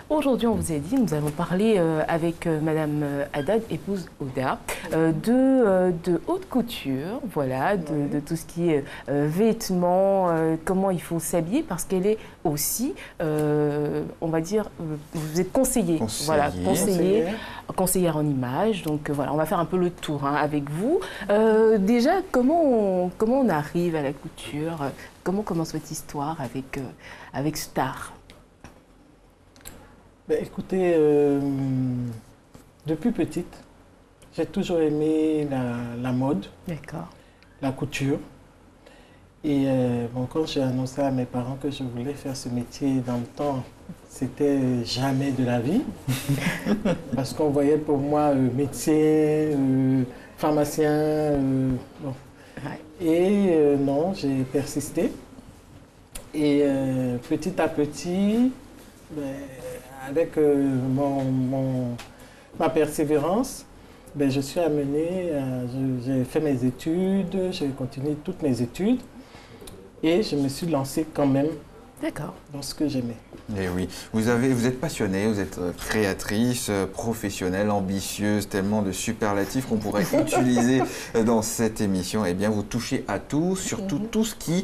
Aujourd'hui, on vous a dit, nous allons parler avec Madame Haddad, épouse Oda, de haute couture, voilà, de tout ce qui est vêtements, comment il faut s'habiller, parce qu'elle est aussi, on va dire, vous êtes conseiller, voilà, conseillère en images. Donc voilà, on va faire un peu le tour avec vous. Déjà, comment on arrive à la couture? Comment commence votre histoire avec Star? Ben, écoutez, depuis petite, j'ai toujours aimé la mode, la couture. Et bon, quand j'ai annoncé à mes parents que je voulais faire ce métier dans le temps, c'était jamais de la vie. Parce qu'on voyait pour moi médecin, pharmacien. Bon. Et non, j'ai persisté. Et petit à petit, ben, avec ma persévérance, ben, je suis amenée, j'ai fait mes études, j'ai continué toutes mes études et je me suis lancée quand même dans ce que j'aimais. Et oui, vous êtes passionnée, vous êtes créatrice, professionnelle, ambitieuse, tellement de superlatifs qu'on pourrait utiliser dans cette émission. Eh bien, vous touchez à tout, surtout tout ce qui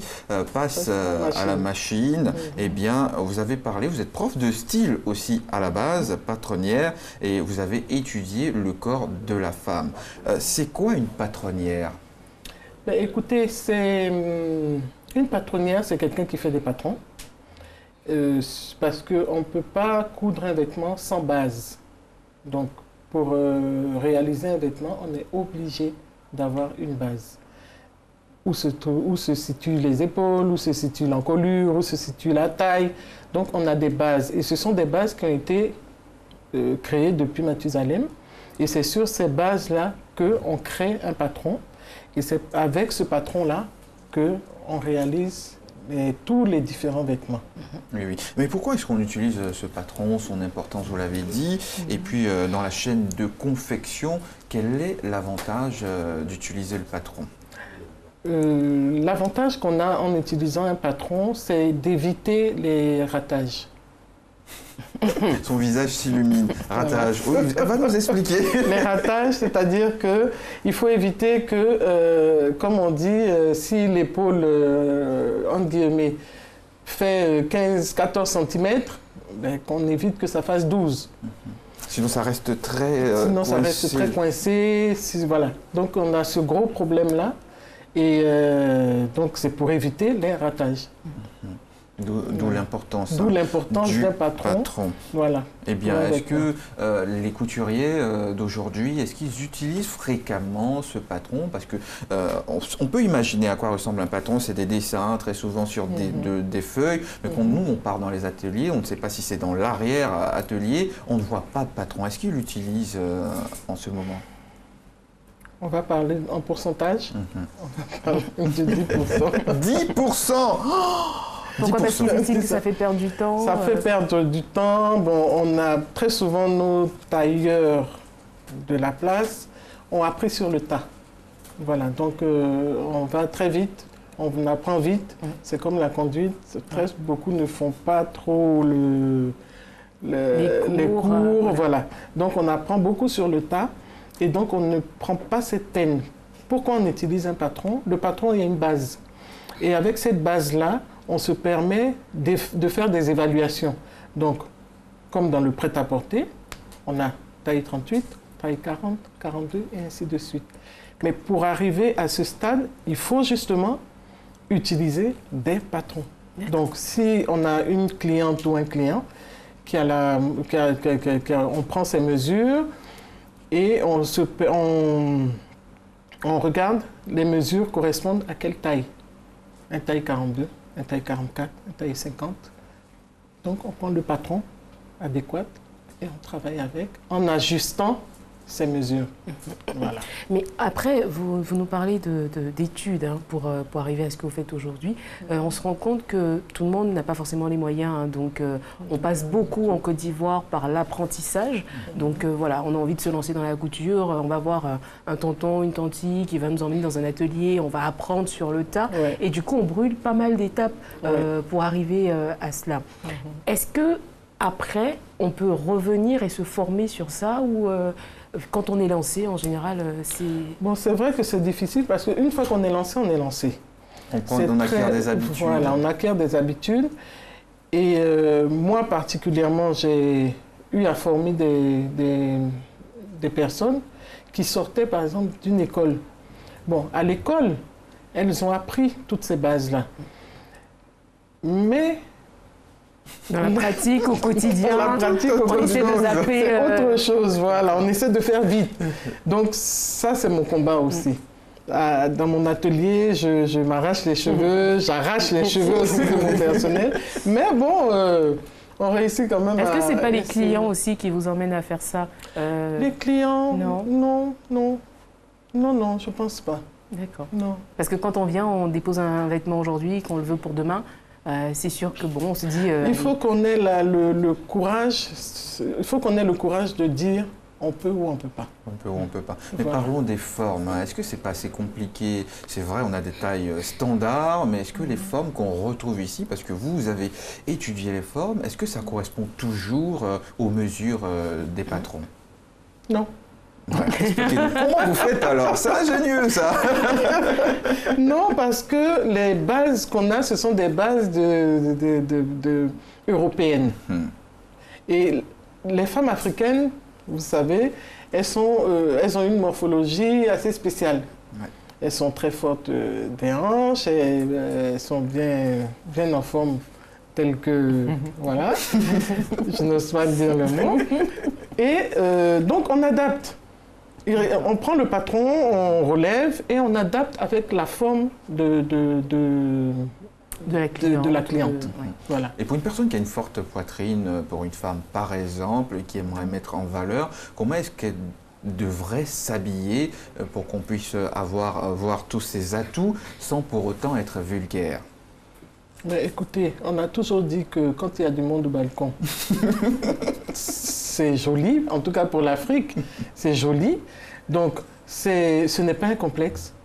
passe à la machine. Eh bien, vous avez parlé, vous êtes prof de style aussi à la base, patronnière, et vous avez étudié le corps de la femme. C'est quoi une patronnière? Ben, écoutez, une patronnière, c'est quelqu'un qui fait des patrons. Parce qu'on ne peut pas coudre un vêtement sans base. Donc, pour réaliser un vêtement, on est obligé d'avoir une base. Où se situent les épaules, où se situe l'encolure, où se situe la taille. Donc, on a des bases. Et ce sont des bases qui ont été créées depuis Mathusalem. Et c'est sur ces bases-là qu'on crée un patron. Et c'est avec ce patron-là qu'on réalise tous les différents vêtements. Oui, oui. Mais pourquoi est-ce qu'on utilise ce patron, son importance, vous l'avez dit, et puis dans la chaîne de confection, quel est l'avantage d'utiliser le patron? L'avantage qu'on a en utilisant un patron, c'est d'éviter les ratages. Son visage s'illumine. Ratage. Oui, elle va nous expliquer. Les ratages, c'est-à-dire qu'il faut éviter que, comme on dit, si l'épaule, entre guillemets, fait 15-14 cm, ben, qu'on évite que ça fasse 12. Sinon, ça reste très Sinon, ça reste très coincé. Voilà. Donc, on a ce gros problème-là. Et donc, c'est pour éviter les ratages. D'où l'importance. D'où l'importance d'un patron. Voilà. Eh bien, est-ce que les couturiers d'aujourd'hui, est-ce qu'ils utilisent fréquemment ce patron? Parce que on peut imaginer à quoi ressemble un patron, c'est des dessins très souvent sur des feuilles, mais quand nous, on part dans les ateliers, on ne sait pas si c'est dans l'arrière-atelier, on ne voit pas de patron. Est-ce qu'ils l'utilisent en ce moment? On va parler en pourcentage. On va parler de 10%. 10%. Pourquoi? Parce que ça fait perdre du temps. Ça fait perdre du temps. Bon, on a très souvent nos tailleurs de la place ont appris sur le tas. Voilà, donc on va très vite, on apprend vite. C'est comme la conduite. Très beaucoup ne font pas trop les cours. Voilà. Donc on apprend beaucoup sur le tas et donc on ne prend pas cette peine. Pourquoi on utilise un patron? Le patron, il y a une base. Et avec cette base-là, on se permet de faire des évaluations. Donc, comme dans le prêt-à-porter, on a taille 38, taille 40, 42 et ainsi de suite. Mais pour arriver à ce stade, il faut justement utiliser des patrons. Donc, si on a une cliente ou un client on prend ses mesures et on regarde les mesures correspondent à quelle taille. Un taille 42, un taille 44, un taille 50. Donc, on prend le patron adéquat et on travaille avec en ajustant ces mesures. Voilà. Mais après, vous nous parlez d'études pour arriver à ce que vous faites aujourd'hui. On se rend compte que tout le monde n'a pas forcément les moyens. Donc, on passe beaucoup en Côte d'Ivoire par l'apprentissage. Donc, voilà, on a envie de se lancer dans la couture. On va voir un tonton, une tante qui va nous emmener dans un atelier. On va apprendre sur le tas. Et du coup, on brûle pas mal d'étapes pour arriver à cela. Est-ce que après, on peut revenir et se former sur ça ou quand on est lancé, en général, c'est... Bon, c'est vrai que c'est difficile parce qu'une fois qu'on est lancé, on est lancé. On acquiert des habitudes. Voilà, on acquiert des habitudes. Et moi, particulièrement, j'ai eu à former des personnes qui sortaient, par exemple, d'une école. Bon, à l'école, elles ont appris toutes ces bases-là. Mais... dans la pratique, au quotidien, on essaie de zapper... C'est autre chose, voilà. On essaie de faire vite. Donc, ça, c'est mon combat aussi. Dans mon atelier, je m'arrache les cheveux, j'arrache les cheveux aussi de mon personnel. Mais bon, on réussit quand même. Est-ce que ce n'est pas les clients aussi qui vous emmènent à faire ça Les clients? Non. Non, je ne pense pas. D'accord. Non. Parce que quand on vient, on dépose un vêtement aujourd'hui, qu'on le veut pour demain, c'est sûr que bon, on se dit... Il faut qu'on ait le courage, il faut qu'on ait le courage de dire on peut ou on peut pas. On peut ou on peut pas. Mais voilà. Parlons des formes. Est-ce que c'est pas assez compliqué? C'est vrai, on a des tailles standards, mais est-ce que les formes qu'on retrouve ici, parce que vous avez étudié les formes, est-ce que ça correspond toujours aux mesures des patrons? Non. Ouais, expliquez-nous. Comment vous faites alors? C'est ingénieux, ça. Non, parce que les bases qu'on a, ce sont des bases européennes. Et les femmes africaines, vous savez, elles ont une morphologie assez spéciale. Ouais. Elles sont très fortes des hanches, et, elles sont bien en forme, telles que... Voilà, je n'ose pas dire le mot. Et donc, on adapte. On prend le patron, on relève et on adapte avec la forme de la cliente. Oui. Voilà. Et pour une personne qui a une forte poitrine, pour une femme par exemple, qui aimerait mettre en valeur, comment est-ce qu'elle devrait s'habiller pour qu'on puisse voir tous ses atouts sans pour autant être vulgaire? Mais écoutez, on a toujours dit que quand il y a du monde au balcon, c'est joli, en tout cas pour l'Afrique, c'est joli. Donc, ce n'est pas un complexe.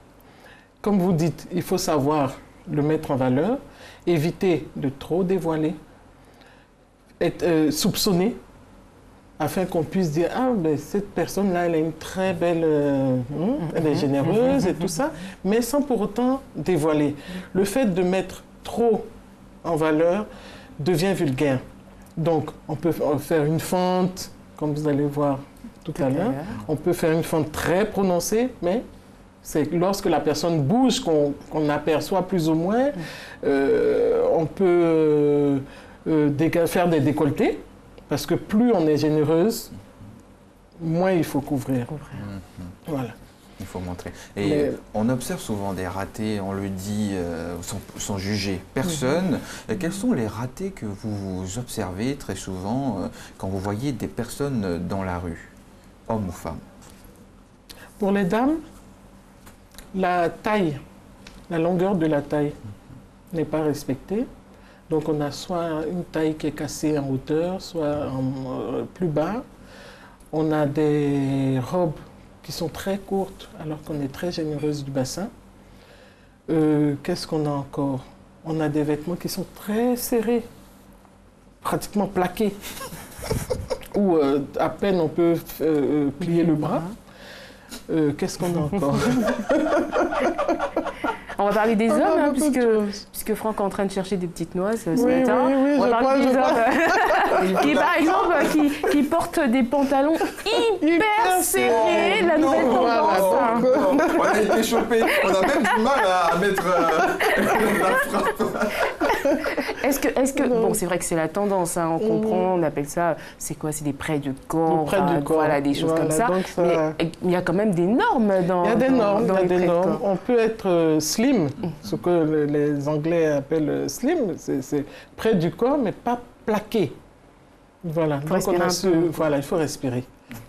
Comme vous dites, il faut savoir le mettre en valeur, éviter de trop dévoiler, être soupçonné, afin qu'on puisse dire « Ah, ben, cette personne-là, elle a une très belle... elle est généreuse et tout ça », mais sans pour autant dévoiler. Le fait de mettre trop en valeur devient vulgaire. Donc, on peut faire une fente, comme vous allez voir tout à l'heure. On peut faire une fente très prononcée, mais c'est lorsque la personne bouge qu'on aperçoit plus ou moins. On peut faire des décolletés, parce que plus on est généreuse, moins il faut couvrir. Voilà. Il faut montrer. Et on observe souvent des ratés, on le dit sans juger personne. Quels sont les ratés que vous observez très souvent quand vous voyez des personnes dans la rue, hommes ou femmes? Pour les dames, la taille, la longueur de la taille n'est pas respectée. Donc on a soit une taille qui est cassée en hauteur, soit plus bas. On a des robes qui sont très courtes alors qu'on est très généreuse du bassin. Qu'est-ce qu'on a encore? On a des vêtements qui sont très serrés, pratiquement plaqués, où à peine on peut plier le bras. Qu'est-ce qu'on a encore? On va parler des hommes, puisque Franck est en train de chercher des petites noix ce matin. Oui, on va parler des hommes qui, par exemple, qui portent des pantalons hyper serrés, la nouvelle tendance. On a été chopés, on a même du mal à mettre la frappe. Est-ce que bon, c'est vrai que c'est la tendance, hein, on comprend, on appelle ça, c'est quoi? C'est des près du corps, voilà, des choses comme ça. Mais il y a quand même des normes dans. Il y a des normes, dans il y a les des normes. corps. On peut être slim, ce que les Anglais appellent slim, c'est près du corps, mais pas plaqué. Voilà. Donc voilà, il faut respirer.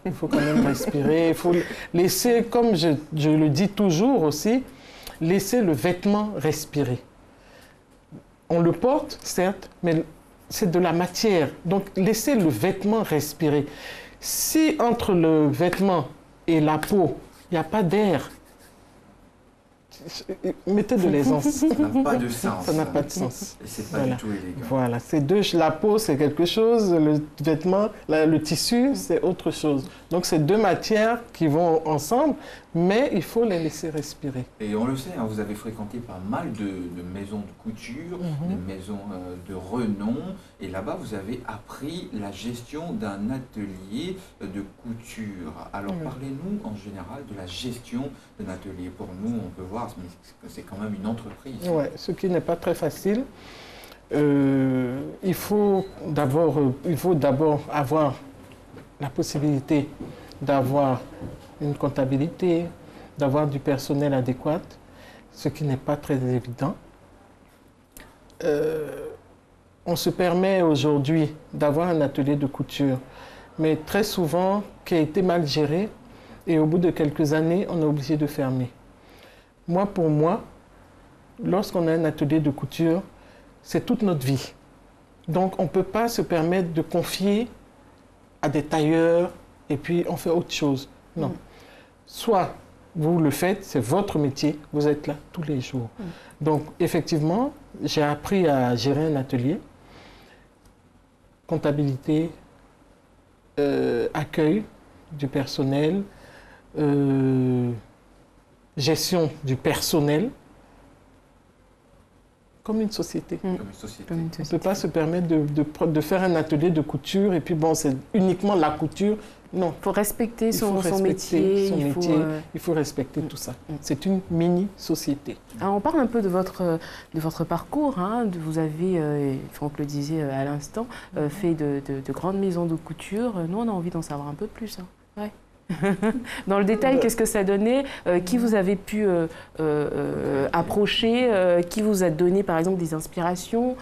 Il faut quand même respirer. Il faut laisser, comme je le dis toujours aussi, laisser le vêtement respirer. On le porte, certes, mais c'est de la matière. Donc, laissez le vêtement respirer. Si entre le vêtement et la peau, il n'y a pas d'air, mettez de l'aisance. Ça n'a pas de sens. Ça n'a pas de sens. Et c'est pas Voilà. du tout élégant. Voilà, la peau c'est quelque chose, le vêtement, le tissu c'est autre chose. Donc c'est deux matières qui vont ensemble, mais il faut les laisser respirer. Et on le sait, hein, vous avez fréquenté pas mal de maisons de couture, des maisons de renom, et là-bas vous avez appris la gestion d'un atelier de couture. Alors parlez-nous en général de la gestion d'un atelier. Pour nous, on peut voir que c'est quand même une entreprise. Oui, ce qui n'est pas très facile. Il faut d'abord avoir la possibilité d'avoir une comptabilité, d'avoir du personnel adéquat, ce qui n'est pas très évident. On se permet aujourd'hui d'avoir un atelier de couture, mais très souvent qui a été mal géré et au bout de quelques années, on est obligé de fermer. Pour moi, lorsqu'on a un atelier de couture, c'est toute notre vie. Donc on ne peut pas se permettre de confier à des tailleurs et puis on fait autre chose. Non. Soit vous le faites, c'est votre métier, vous êtes là tous les jours. Donc effectivement, j'ai appris à gérer un atelier, comptabilité, accueil du personnel, gestion du personnel, comme une société. Comme une société. On ne peut pas se permettre de faire un atelier de couture et puis bon, c'est uniquement la couture. Non. Il faut respecter son respecter métier. Il faut respecter tout ça. C'est une mini-société. Alors, on parle un peu de votre parcours. Hein. Vous avez, Franck le disait à l'instant, fait de grandes maisons de couture. Nous, on a envie d'en savoir un peu plus. Hein. Ouais. Dans le détail, qu'est-ce que ça donnait? Qui vous avez pu approcher? Qui vous a donné, par exemple, des inspirations?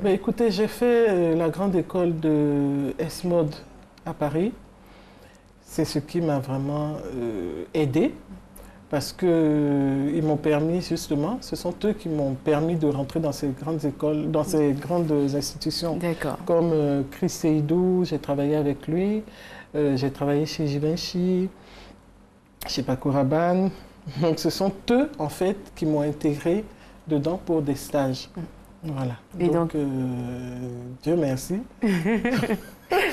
Écoutez, j'ai fait la grande école de S-Mode à Paris. C'est ce qui m'a vraiment aidé parce qu'ils m'ont permis, justement, ce sont eux qui m'ont permis de rentrer dans ces grandes écoles, dans ces grandes institutions. D'accord. Comme Chris Seydou, j'ai travaillé avec lui. J'ai travaillé chez Givenchy, chez Paco Rabanne. Donc ce sont eux, en fait, qui m'ont intégré dedans pour des stages. Voilà. Et donc Dieu merci.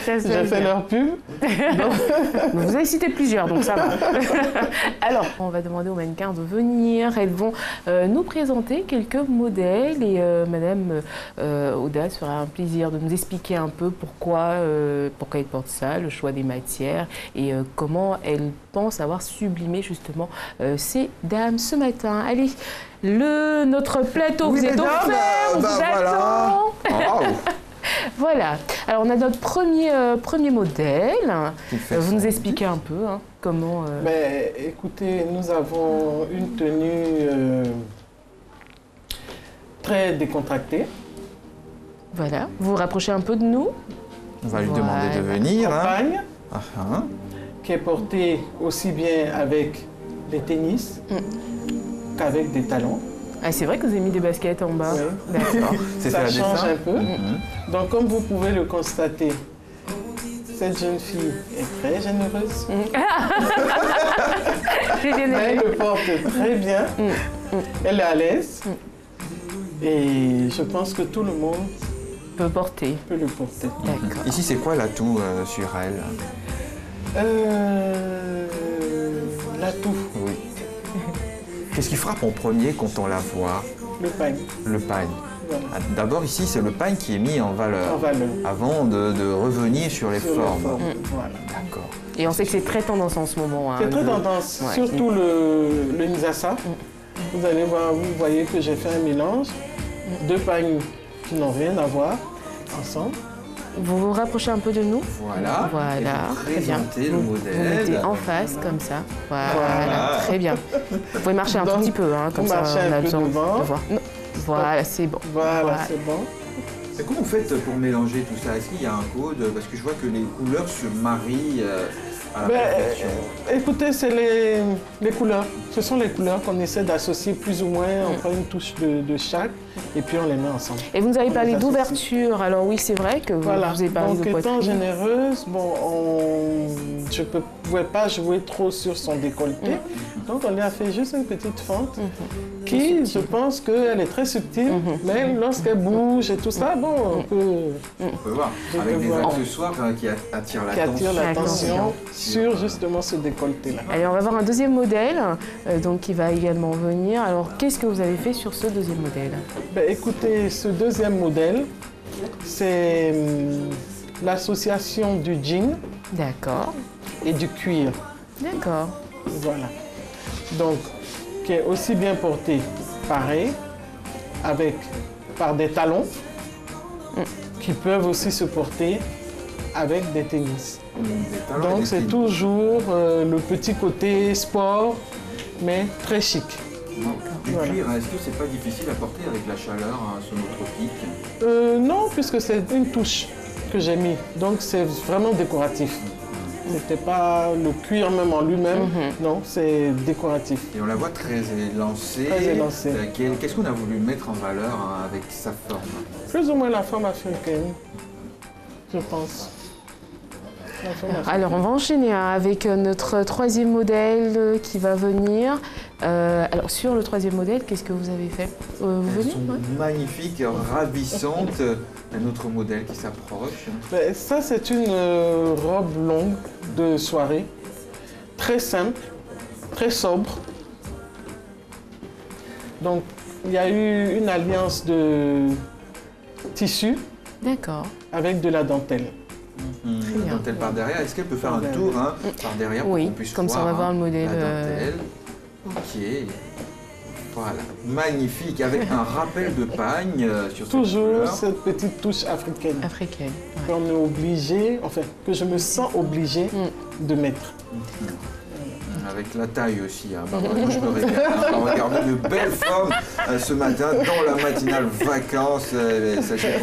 J'ai fait leur pub. Vous avez cité plusieurs, donc ça va. Alors, on va demander aux mannequins de venir. Elles vont nous présenter quelques modèles et Madame Oda fera un plaisir de nous expliquer un peu pourquoi elles portent ça, le choix des matières et comment elles pensent avoir sublimé justement ces dames ce matin. Allez, notre plateau vous est offert, on vous attend. Wow. Voilà, alors on a notre premier modèle. Vous nous expliquez un peu comment... Écoutez, nous avons une tenue très décontractée. Voilà, vous vous rapprochez un peu de nous. On va lui demander de venir. Campagne, qui est portée aussi bien avec des tennis qu'avec des talons. Ah, c'est vrai que vous avez mis des baskets en bas. Oui. D'accord. Ça change un peu. Donc, comme vous pouvez le constater, cette jeune fille est très généreuse. Elle le porte très bien. Elle est à l'aise. Et je pense que tout le monde peut le porter. D'accord. Ici, c'est quoi l'atout sur elle? L'atout. Oui. Qu'est-ce qui frappe en premier quand on la voit? Le pagne. Le pagne. Voilà. D'abord ici, c'est le pagne qui est mis en valeur. Avant de revenir sur les formes. Voilà. D'accord. Et on sait que c'est très tendance en ce moment. C'est très tendance, surtout le Nizasa. Vous allez voir, vous voyez que j'ai fait un mélange. Deux pagnes qui n'ont rien à voir ensemble. Vous vous rapprochez un peu de nous. Voilà. Très bien. Le modèle. Vous mettez en face, comme ça. Voilà. Très bien. Vous pouvez marcher un tout petit peu, comme ça on a besoin de voir. Voilà, c'est bon. Voilà, c'est bon. Et comment vous faites pour mélanger tout ça? Est-ce qu'il y a un code? Parce que je vois que les couleurs se marient à la perfection? Écoutez, c'est les couleurs. Ce sont les couleurs qu'on essaie d'associer plus ou moins. On prend une touche de chaque et puis on les met ensemble. Et vous nous avez On parlé les associe. d'ouverture. Alors oui, c'est vrai que vous avez parlé donc de étant poitrine. généreuse, bon, je ne pouvais pas jouer trop sur son décolleté. Donc on lui a fait juste une petite fente qui, je pense qu'elle est très subtile, mais lorsqu'elle bouge et tout ça, bon, on peut voir, avec des voir. accessoires qui attirent qui attire l'attention. l'attention sur justement ce décolleté-là. Allez, on va voir un deuxième modèle donc qui va également venir. Alors, qu'est-ce que vous avez fait sur ce deuxième modèle? Ben, écoutez, ce deuxième modèle, c'est l'association du jean D'accord, et du cuir. d'accord. Voilà. Donc, qui est aussi bien porté, pareil, par des talons, qui peuvent aussi se porter avec des tennis. Donc, c'est toujours le petit côté sport, mais très chic. Du Voilà. cuir, est-ce que c'est pas difficile à porter avec la chaleur sonotropique? Non, puisque c'est une touche que j'ai mis. Donc, c'est vraiment décoratif. C'était pas le cuir même en lui-même, non, c'est décoratif. Et on la voit très élancée. Très élancée. Qu'est-ce qu'on a voulu mettre en valeur avec sa forme? Plus ou moins la forme africaine, je pense. La forme africaine. Alors, on va enchaîner avec notre troisième modèle qui va venir. Alors, sur le troisième modèle, qu'est-ce que vous avez fait? Vous Elles venez? sont magnifiques, ravissantes. Un autre modèle qui s'approche. Ben, ça, c'est une robe longue de soirée, très simple, très sobre. Donc, il y a eu une alliance de tissu D'accord. avec de la dentelle. bien. Dentelle par derrière. Est-ce qu'elle peut faire un tour par derrière pour Oui, qu'on puisse comme ça, on va voir le modèle, la dentelle. Ok. Voilà, magnifique, avec un rappel de pagne sur cette Toujours couleur. cette petite touche africaine Africaine. qu'on est obligé, enfin, que je me sens obligée de mettre. Avec la taille aussi. Hein. Bah, moi, je me régale. On va regarder de belles formes ce matin dans la matinale vacances. Sachez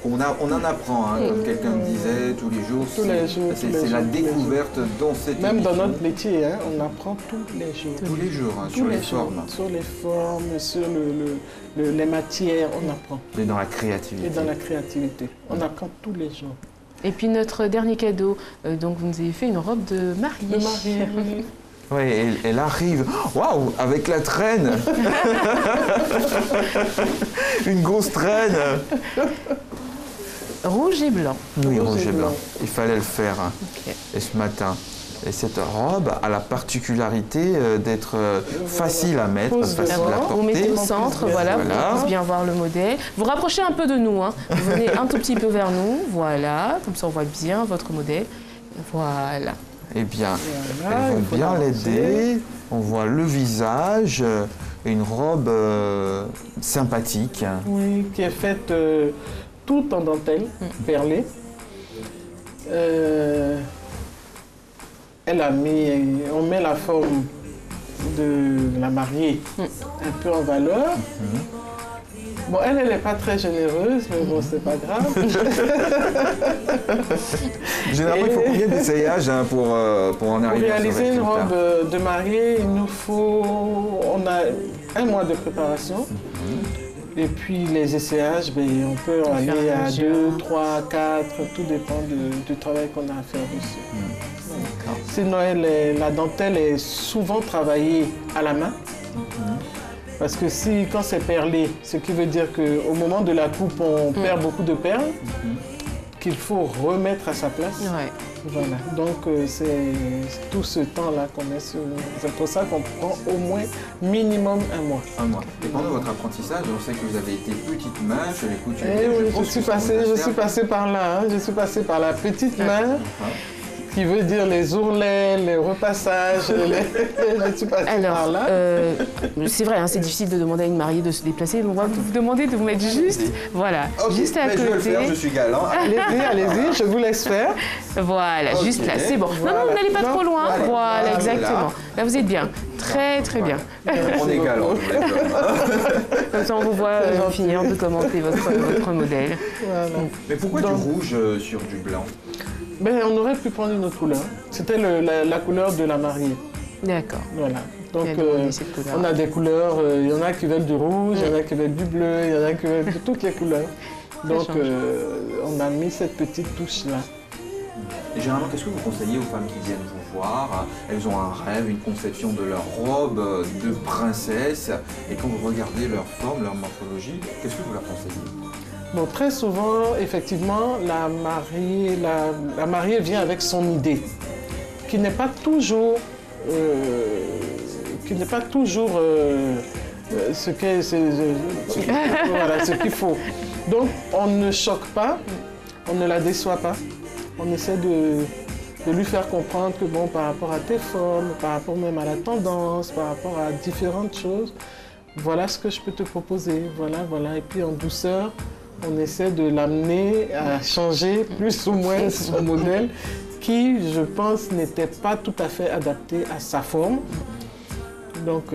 qu'on en apprend, hein, comme quelqu'un me disait, tous les jours. Tous les jours, tous les C'est la jours, tous les découverte dans cette Même dans émission. notre métier, hein, on apprend tous les jours. Tous les jours, hein, Tous sur les jours. formes. Sur les formes, sur les matières, on apprend. Et dans la Et créativité. dans la créativité, on apprend tous les jours. Et puis notre dernier cadeau, donc vous nous avez fait une robe de mariée. Le mari, oui. Oui, elle arrive. Waouh, avec la traîne. Une grosse traîne. Rouge et blanc. Oui, Rouge rouge et et blanc. blanc. Il fallait le faire. Hein. Ok. Et ce matin. Et cette robe a la particularité d'être facile à mettre, Pose facile à D'abord, vous mettez porter. au centre, Voilà. voilà, pour Voilà. qu'on puisse bien voir le modèle. Vous rapprochez un peu de nous, hein. Vous venez un tout petit peu vers nous, voilà, comme ça on voit bien votre modèle. Voilà. Eh bien, Voilà, elles il vont faut bien l'arranger. l'aider. On voit le visage, et une robe sympathique. Oui, qui est faite tout en dentelle, perlée. On met la forme de la mariée un peu en valeur. Bon, elle n'est pas très généreuse, mais bon, c'est pas grave. Généralement, il faut combien d'essayages pour en Pour arriver à ce réaliser une résultat? robe de mariée, il nous faut... On a un mois de préparation. Et puis les essayages, ben, on peut aller à attention. 2, 3, 4, tout dépend du travail qu'on a à faire dessus. Sinon, la dentelle est souvent travaillée à la main. Parce que quand c'est perlé, ce qui veut dire qu'au moment de la coupe, on perd beaucoup de perles qu'il faut remettre à sa place. Ouais. Voilà, donc c'est tout ce temps-là qu'on met sur... C'est pour ça qu'on prend au moins minimum un mois. Un mois. Et pendant votre apprentissage, on sait que vous avez été petite main chez les couturiers. Eh oui, pense je suis que ça vous a passée servi. par là, hein. Je suis passée par la petite main, qui veut dire les ourlets, les repassages, je suis passée par Alors, là. c'est vrai, hein, c'est difficile de demander à une mariée de se déplacer. On va vous demander de vous mettre juste, voilà, Ok, juste à mais je vais le côté. faire, je suis galant. Allez-y, je vous laisse faire. Voilà, Ok. juste là, c'est bon. Non, Voilà. non, vous n'allez pas Non, trop loin. allez. Voilà, Voilà. exactement. Là, vous êtes bien. Très, très bien. On est galant. Comme ça, on vous voit C'est gentil. finir de commenter votre modèle. Voilà. Mais pourquoi Donc- du rouge sur du blanc? Ben, on aurait pu prendre une autre couleur. C'était la couleur de la mariée. D'accord. Voilà. Donc, Il a demandé cette couleur. on a des couleurs, il y en a qui veulent du rouge, il y en a qui veulent du bleu, il y en a qui veulent de toutes les couleurs. Donc, change. on a mis cette petite touche-là. Et généralement, qu'est-ce que vous conseillez aux femmes qui viennent vous voir? Elles ont un rêve, une conception de leur robe de princesse. Et quand vous regardez leur forme, leur morphologie, qu'est-ce que vous leur conseillez? Bon, très souvent, effectivement, la mariée vient avec son idée, qui n'est pas toujours, ce qu'il faut. Donc, on ne choque pas, on ne la déçoit pas. On essaie de lui faire comprendre que, bon, par rapport à tes formes, par rapport même à la tendance, par rapport à différentes choses, voilà ce que je peux te proposer, voilà. Et puis, en douceur, on essaie de l'amener à changer plus ou moins son modèle qui, je pense, n'était pas tout à fait adapté à sa forme. Donc,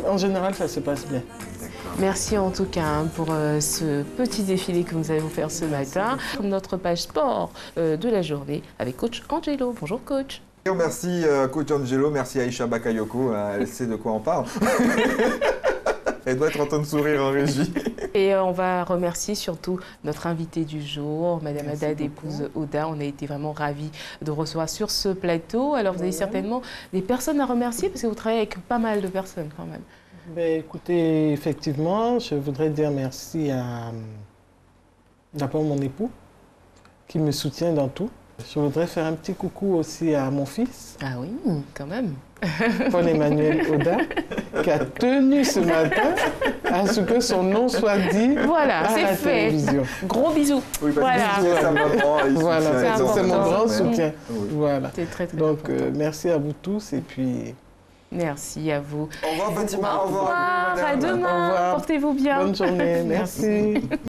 en général, ça se passe bien. Merci en tout cas pour ce petit défilé que nous allons faire ce matin. Notre page sport de la journée avec coach Angelo. Bonjour coach. Merci coach Angelo, merci Aïcha Bakayoko, elle sait de quoi on parle. Elle doit être en train de sourire en régie. Et on va remercier surtout notre invitée du jour, Madame Haddad, épouse Oda. On a été vraiment ravis de recevoir sur ce plateau. Alors vous avez certainement des personnes à remercier parce que vous travaillez avec pas mal de personnes quand même. Ben, écoutez, effectivement, je voudrais dire merci à d'abord mon époux qui me soutient dans tout. Je voudrais faire un petit coucou aussi à mon fils. Ah oui, quand même. Paul-Emmanuel Oda, qui a tenu ce matin à ce que son nom soit dit voilà, à la télévision. Gros bisous. Oui, parce que sa maman, voilà, c'est mon grand soutien. Oui. Voilà. C'est très, très Donc, important. merci à vous tous et puis... Merci à vous. Au revoir Fatima, au Au revoir, à demain. Au revoir. Portez-vous bien. Bonne journée, merci.